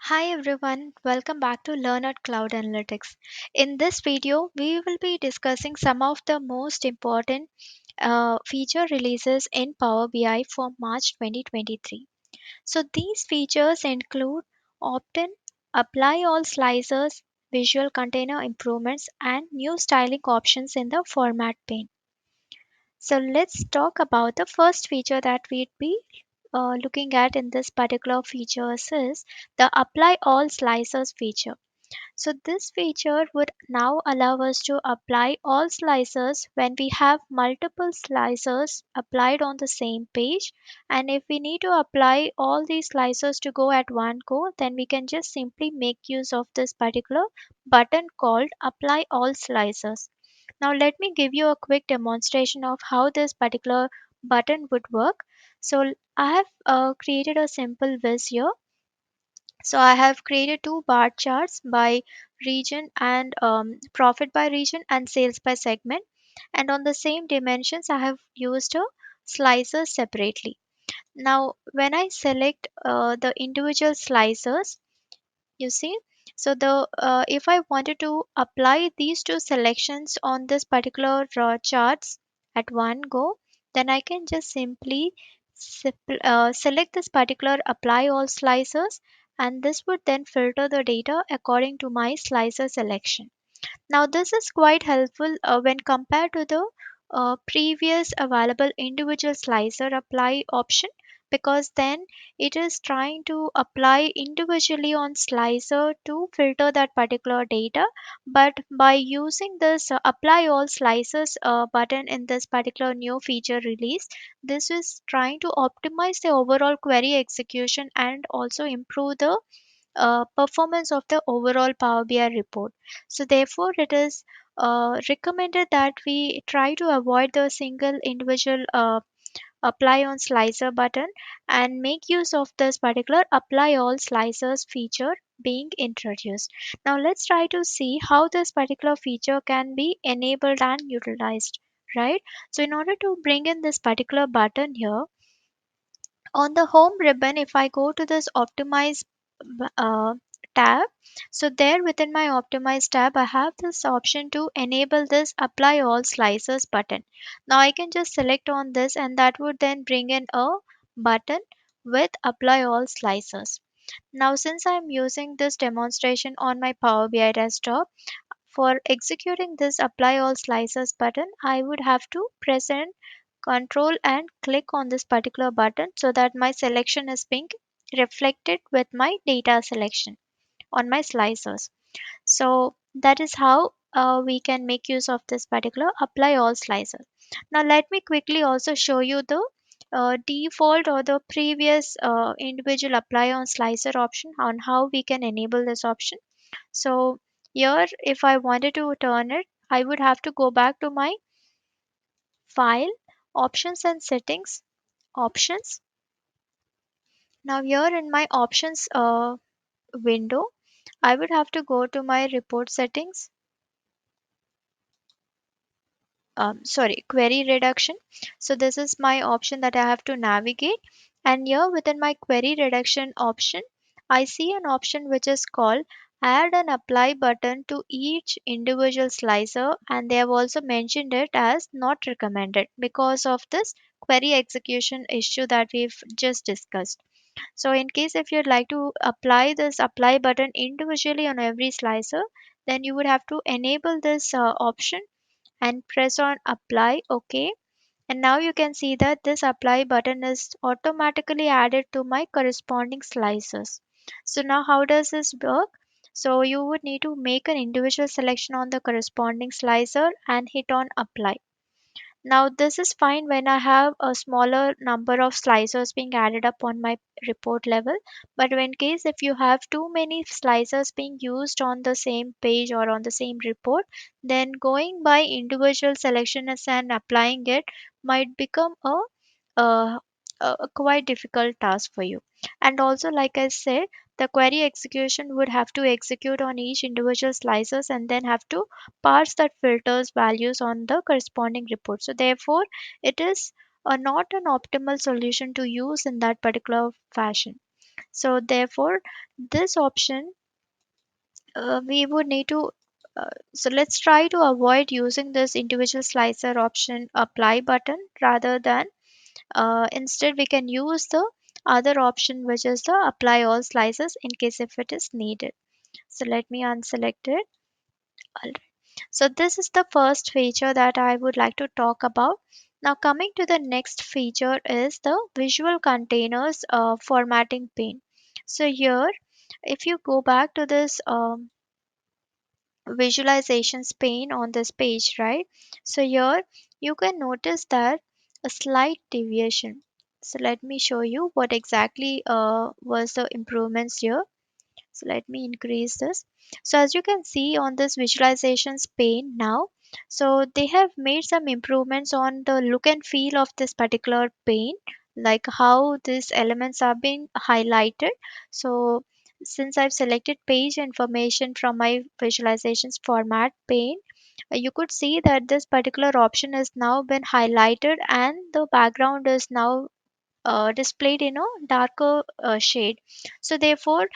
Hi everyone, welcome back to Learnatcloudanalytics. In this video, we will be discussing some of the most important feature releases in Power BI for March 2023. So these features include opt-in, apply all slicers, visual container improvements, and new styling options in the format pane. So let's talk about the first feature that we'd be looking at in this particular features is the apply all slicers feature. So this feature would now allow us to apply all slicers when we have multiple slicers applied on the same page, and if we need to apply all these slicers to go at one go, then we can just simply make use of this particular button called apply all slicers. Now let me give you a quick demonstration of how this particular button would work. So I have created a simple viz here. So I have created two bar charts by region and profit by region and sales by segment. And on the same dimensions, I have used a slicer separately. Now, when I select the individual slicers, you see, so the if I wanted to apply these two selections on this particular charts at one go, then I can just simply select this particular apply all slicers, and this would then filter the data according to my slicer selection. Now, this is quite helpful when compared to the previous available individual slicer apply option, because then it is trying to apply individually on slicer to filter that particular data. But by using this apply all slices button in this particular new feature release, this is trying to optimize the overall query execution and also improve the performance of the overall Power BI report. So, therefore, it is recommended that we try to avoid the single individual apply on slicer button and make use of this particular apply all slicers feature being introduced. Now, let's try to see how this particular feature can be enabled and utilized. Right. So, in order to bring in this particular button here, on the home ribbon, if I go to this optimize uh, tab, so there within my optimize tab I have this option to enable this apply all slicers button. Now I can just select on this, and that would then bring in a button with apply all slicers. Now since I'm using this demonstration on my Power BI desktop, for executing this apply all slicers button, I would have to press and control and click on this particular button so that my selection is being reflected with my data selection on my slicers. So that is how we can make use of this particular apply all slicer. Now let me quickly also show you the default or the previous individual apply on slicer option on how we can enable this option. So here, if I wanted to turn it, I would have to go back to my file, options and settings, options. Now here in my options window, I would have to go to my report settings, sorry, query reduction. So this is my option that I have to navigate. And here within my query reduction option, I see an option which is called add an apply button to each individual slicer, and they have also mentioned it as not recommended because of this query execution issue that we've just discussed. So in case if you'd like to apply this apply button individually on every slicer, then you would have to enable this option and press on apply. OK, and now you can see that this apply button is automatically added to my corresponding slices. So now how does this work? So you would need to make an individual selection on the corresponding slicer and hit on apply. Now, this is fine when I have a smaller number of slicers being added up on my report level. But in case if you have too many slicers being used on the same page or on the same report, then going by individual selections and applying it might become a, a quite difficult task for you. And also, like I said, the query execution would have to execute on each individual slices and then have to parse that filters values on the corresponding report. So therefore, it is not an optimal solution to use in that particular fashion. So therefore this option we would need to so let's try to avoid using this individual slicer option apply button, rather than instead we can use the other option, which is the apply all slices in case if it is needed. So let me unselect it. Alright. So this is the first feature that I would like to talk about. Now coming to the next feature is the visual containers formatting pane. So here, if you go back to this visualizations pane on this page, right? So here you can notice that a slight deviation. So let me show you what exactly was the improvements here. So let me increase this. So as you can see on this visualizations pane now, so they have made some improvements on the look and feel of this particular pane, like how these elements are being highlighted. So since I've selected page information from my visualizations format pane, you could see that this particular option is now been highlighted and the background is now displayed in a darker shade. So therefore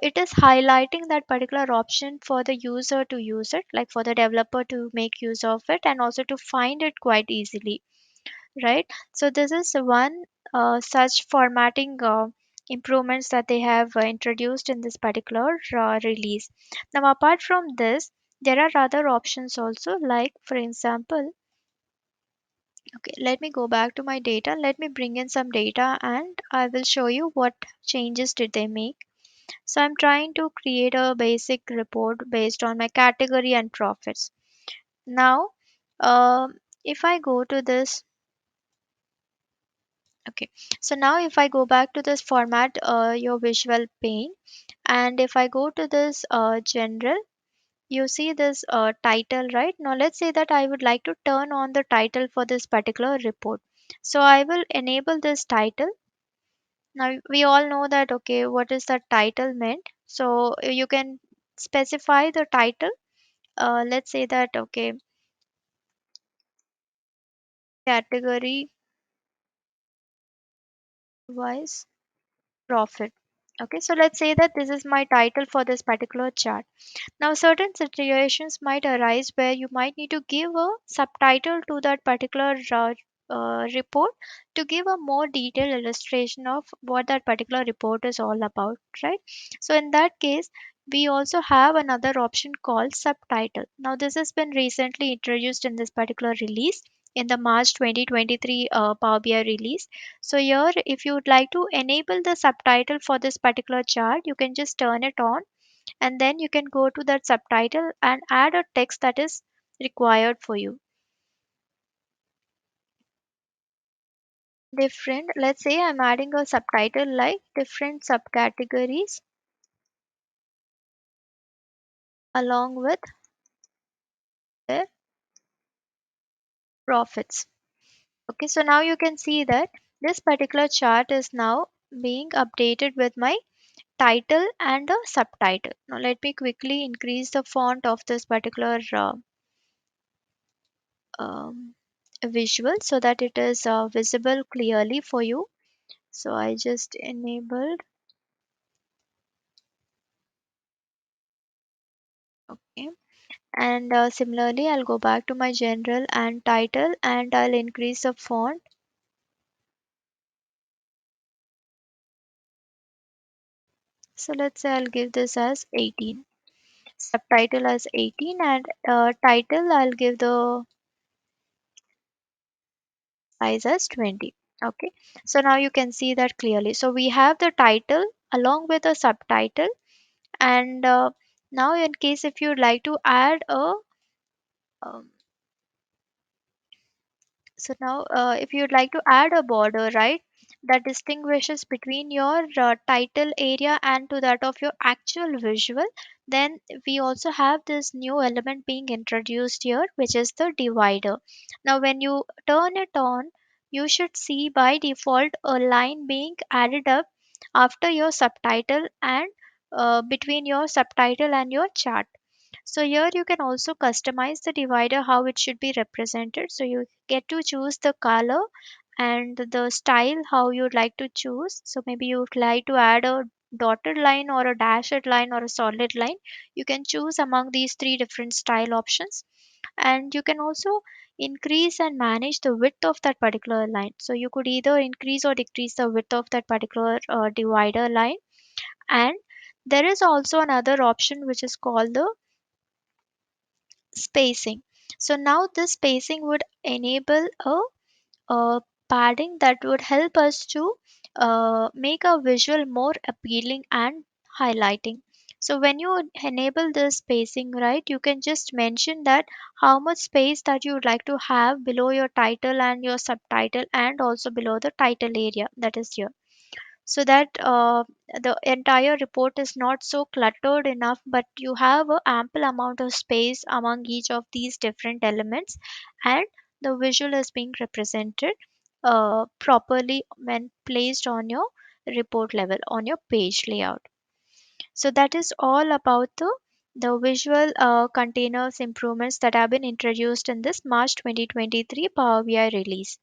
it is highlighting that particular option for the user to use it, like for the developer to make use of it and also to find it quite easily, right? So this is one such formatting improvements that they have introduced in this particular release. Now apart from this, there are other options also, like for example, okay, let me go back to my data. Let me bring in some data and I will show you what changes did they make. So I'm trying to create a basic report based on my category and profits. Now, if I go to this, okay, so now if I go back to this format, your visual pane, and if I go to this general, you see this title, right? Now let's say that I would like to turn on the title for this particular report. So I will enable this title. Now we all know that, okay, what is the title meant? So you can specify the title. Let's say that, okay, category wise profit. Okay, so let's say that this is my title for this particular chart. Now, certain situations might arise where you might need to give a subtitle to that particular report to give a more detailed illustration of what that particular report is all about, right? So, in that case, we also have another option called subtitle. Now, this has been recently introduced in this particular release in the March 2023 Power BI release. So, here, if you would like to enable the subtitle for this particular chart, you can just turn it on and then you can go to that subtitle and add a text that is required for you. Different, let's say I'm adding a subtitle like different subcategories along with their profits. Okay, so now you can see that this particular chart is now being updated with my title and a subtitle. Now let me quickly increase the font of this particular um, visual so that it is visible clearly for you. So I just enabled. Okay. And similarly, I'll go back to my general and title and I'll increase the font. So let's say I'll give this as 18. Subtitle as 18 and title I'll give the size as 20. Okay. So now you can see that clearly. So we have the title along with a subtitle, and now in case if you'd like to add a um, so now, if you'd like to add a border, right, that distinguishes between your title area and to that of your actual visual, then we also have this new element being introduced here, which is the divider. Now, when you turn it on, you should see by default a line being added up after your subtitle and between your subtitle and your chart. So here you can also customize the divider how it should be represented. So you get to choose the color and the style how you'd like to choose. So maybe you would like to add a dotted line or a dashed line or a solid line. You can choose among these three different style options, and you can also increase and manage the width of that particular line. So you could either increase or decrease the width of that particular divider line. And there is also another option which is called the spacing. So now this spacing would enable a padding that would help us to make a visual more appealing and highlighting. So when you enable this spacing, right, you can just mention that how much space that you would like to have below your title and your subtitle, and also below the title area that is here, so that the entire report is not so cluttered enough, but you have an ample amount of space among each of these different elements, and the visual is being represented properly when placed on your report level on your page layout. So that is all about the visual containers improvements that have been introduced in this March 2023 Power BI release.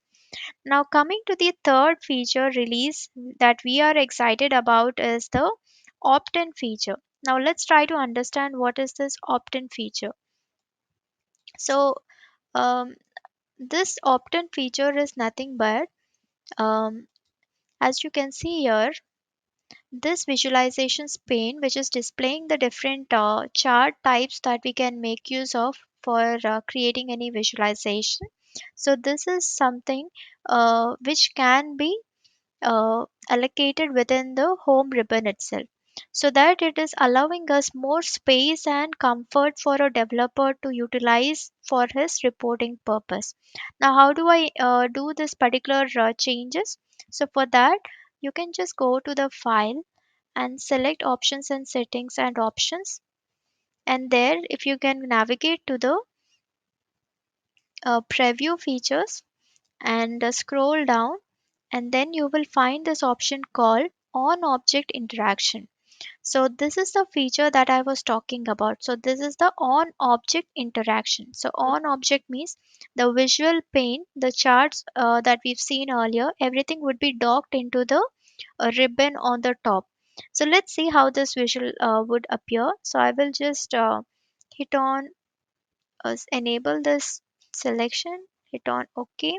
Now, coming to the third feature release that we are excited about is the opt in feature. Now, let's try to understand what is this opt in feature. So, um, this opt in feature is nothing but, um, as you can see here, this visualization pane, which is displaying the different chart types that we can make use of for creating any visualization. So, this is something which can be allocated within the home ribbon itself, so that it is allowing us more space and comfort for a developer to utilize for his reporting purpose. Now, how do I do this particular changes? So for that, you can just go to the file and select options and settings and options, and there if you can navigate to the preview features and scroll down, and then you will find this option called on object interaction. So this is the feature that I was talking about. So this is the on object interaction. So on object means the visual pane, the charts that we've seen earlier, everything would be docked into the ribbon on the top. So let's see how this visual would appear. So I will just hit on enable this selection, hit on OK.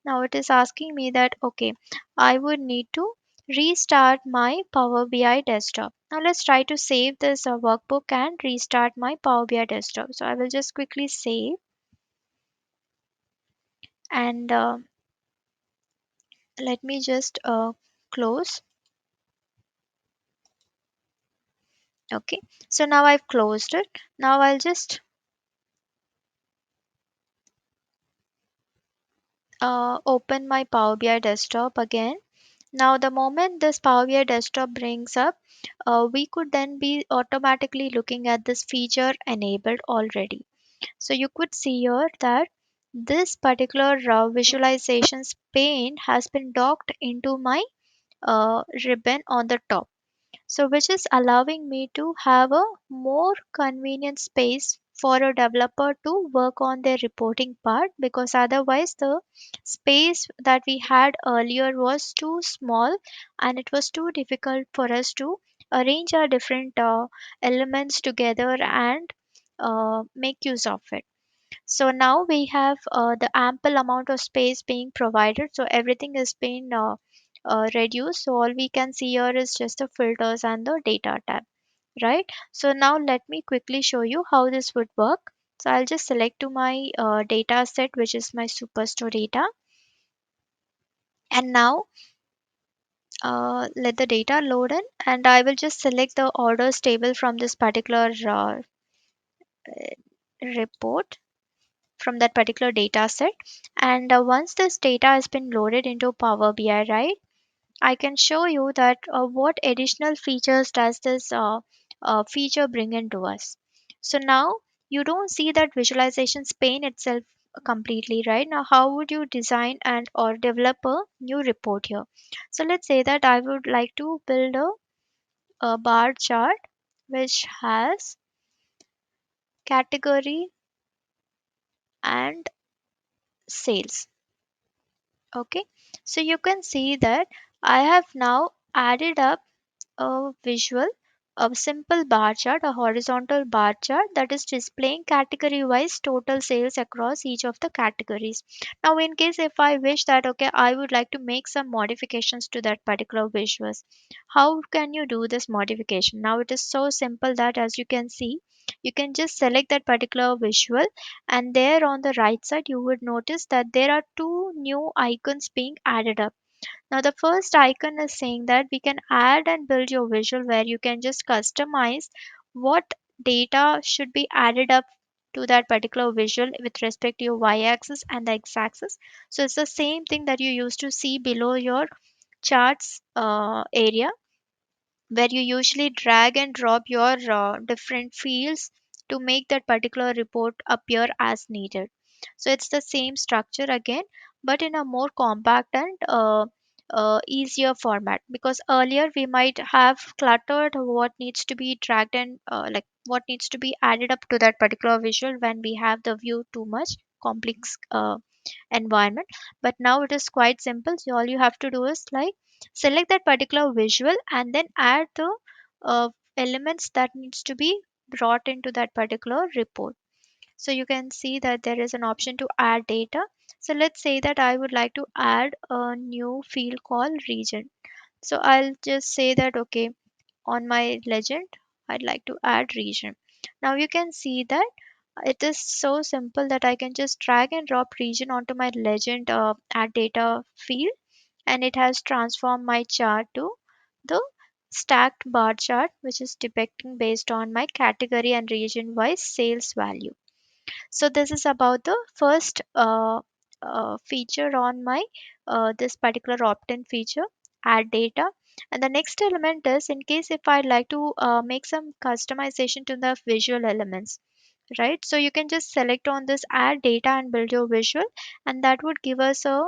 Now it is asking me that okay, I would need to restart my Power BI desktop. Now let's try to save this workbook and restart my Power BI desktop. So I will just quickly save, and let me just close. Okay, so now I've closed it. Now I'll just open my Power BI desktop again. Now, the moment this Power BI desktop brings up, we could then be automatically looking at this feature enabled already. So you could see here that this particular visualizations pane has been docked into my ribbon on the top. So which is allowing me to have a more convenient space for a developer to work on their reporting part, because otherwise the space that we had earlier was too small and it was too difficult for us to arrange our different elements together and make use of it. So now we have the ample amount of space being provided. So everything is being reduced. So all we can see here is just the filters and the data tab, right? So now let me quickly show you how this would work. So I'll just select to my data set, which is my superstore data. And now let the data load in, and I will just select the orders table from this particular report, from that particular data set. And once this data has been loaded into Power BI, right, I can show you that what additional features does this feature bring into us. So now you don't see that visualization pane itself completely, right? Now how would you design and or develop a new report here? So let's say that I would like to build a bar chart which has category and sales. Okay, So you can see that I have now added up a visual, a simple bar chart, a horizontal bar chart that is displaying category wise total sales across each of the categories. Now, in case if I wish that, okay, I would like to make some modifications to that particular visuals, how can you do this modification? Now, it is so simple that as you can see, you can just select that particular visual, and there on the right side, you would notice that there are two new icons being added up. Now, the first icon is saying that we can add and build your visual where you can just customize what data should be added up to that particular visual with respect to your y-axis and the x-axis. So it's the same thing that you used to see below your charts area, where you usually drag and drop your different fields to make that particular report appear as needed. So it's the same structure again, but in a more compact and easier format, because earlier we might have cluttered what needs to be dragged and like what needs to be added up to that particular visual when we have the view too much complex environment. But now it is quite simple. So all you have to do is like select that particular visual and then add the uh, elements that needs to be brought into that particular report. So you can see that there is an option to add data. So let's say that I would like to add a new field called region. So I'll just say that, okay, on my legend, I'd like to add region. Now you can see that it is so simple that I can just drag and drop region onto my legend add data field, and it has transformed my chart to the stacked bar chart, which is depicting based on my category and region wise sales value. So this is about the first feature on my this particular opt-in feature, add data. And the next element is in case if I'd like to make some customization to the visual elements, right? So you can just select on this add data and build your visual, and that would give us a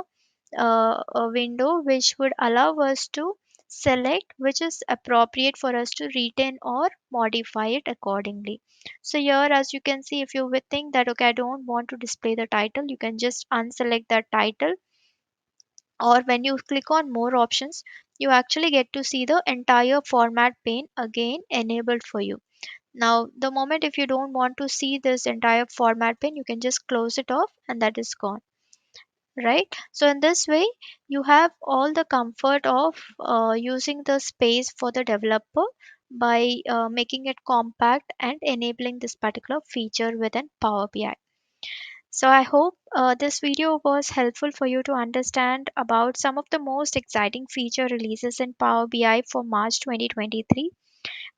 window which would allow us to select which is appropriate for us to retain or modify it accordingly. So here as you can see, if you would think that, okay, I don't want to display the title, you can just unselect that title, or when you click on more options, you actually get to see the entire format pane again enabled for you. Now, the moment if you don't want to see this entire format pane, you can just close it off and that is gone, right? So, in this way, you have all the comfort of using the space for the developer by making it compact and enabling this particular feature within Power BI. So, I hope this video was helpful for you to understand about some of the most exciting feature releases in Power BI for March 2023.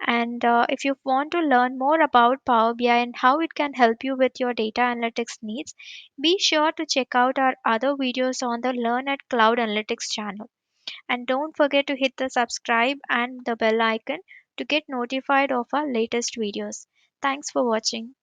And if you want to learn more about Power BI and how it can help you with your data analytics needs, be sure to check out our other videos on the Learn at Cloud Analytics channel. And don't forget to hit the subscribe and the bell icon to get notified of our latest videos. Thanks for watching.